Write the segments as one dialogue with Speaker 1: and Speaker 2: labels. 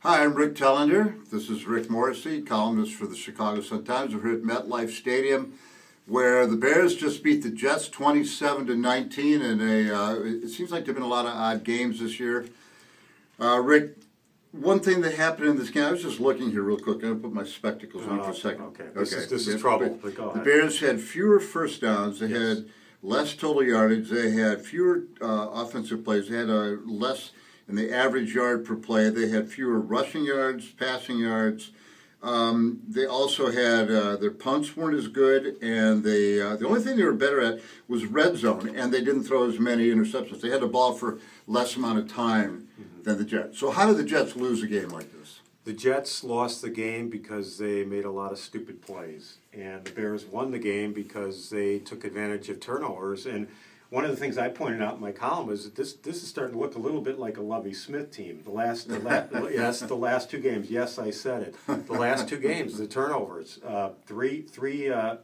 Speaker 1: Hi, I'm Rick Tellender. This is Rick Morrissey, columnist for the Chicago Sun-Times. We're here at MetLife Stadium, where the Bears just beat the Jets 27-19, and it seems like there have been a lot of odd games this year. Rick, one thing that happened in this game, I was just looking here real quick. I'm going to put my spectacles on for a second.
Speaker 2: Okay. This is trouble.
Speaker 1: The Bears had fewer first downs. They had less total yardage. They had fewer offensive plays. They had less in the average yard per play. They had fewer rushing yards, passing yards. They also had their punts weren't as good, and the only thing they were better at was red zone, and they didn't throw as many interceptions. They had the ball for less amount of time than the Jets. So how did the Jets lose a game like this?
Speaker 2: The Jets lost the game because they made a lot of stupid plays, and the Bears won the game because they took advantage of turnovers. And one of the things I pointed out in my column is that this is starting to look a little bit like a Lovie Smith team. The last two games. Yes, I said it. The last two games, the turnovers. Three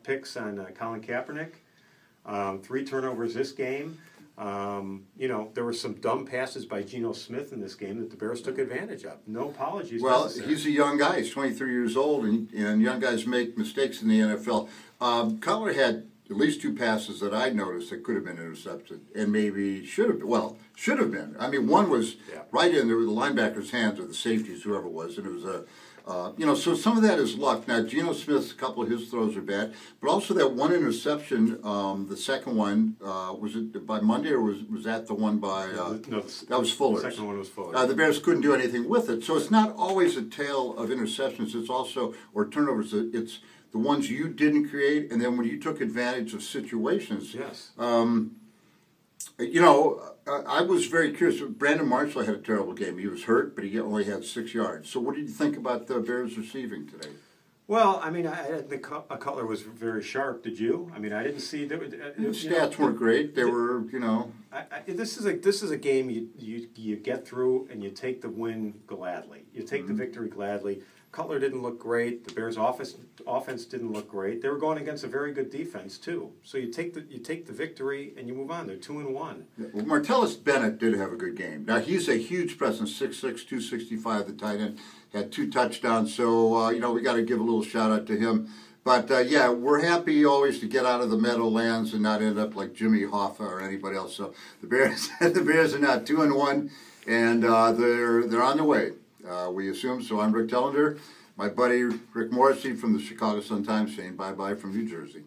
Speaker 2: picks on Colin Kaepernick. 3 turnovers this game. There were some dumb passes by Geno Smith in this game that the Bears took advantage of. No apologies.
Speaker 1: Well,
Speaker 2: necessary.
Speaker 1: He's a young guy. He's 23 years old, and young guys make mistakes in the NFL. Cutler had at least 2 passes that I noticed that could have been intercepted, and maybe should have been. Well, should have been. I mean, one was right in the linebacker's hands, or the safeties, whoever it was, and it was a. So some of that is luck. Now, Geno Smith's, a couple of his throws are bad, but also that one interception, the second one, was it by Monday, or was that the one by, that was Fuller's.
Speaker 2: The second one was Fuller's.
Speaker 1: The Bears couldn't do anything with it. So it's not always a tale of interceptions, it's also, or turnovers, it's the ones you didn't create, and then when you took advantage of situations.
Speaker 2: Yes.
Speaker 1: I was very curious. Brandon Marshall had a terrible game. He was hurt, but he only had 6 yards. So what did you think about the Bears receiving today?
Speaker 2: Well, I mean, Cutler was very sharp. Did you? I mean, I didn't see that.
Speaker 1: The stats weren't great. They were,
Speaker 2: This is a game you get through and you take the win gladly. You take the victory gladly. Cutler didn't look great. The Bears' offense didn't look great. They were going against a very good defense too. So you take the victory and you move on. They're 2-1.
Speaker 1: Yeah, well, Martellus Bennett did have a good game. Now he's a huge presence, 6'6", 265, the tight end, had 2 touchdowns. So we got to give a little shout out to him. But we're happy always to get out of the Meadowlands and not end up like Jimmy Hoffa or anybody else. So the Bears are now 2-1, and they're on the way. We assume. So I'm Rick Tellender, my buddy Rick Morrissey from the Chicago Sun-Times saying bye-bye from New Jersey.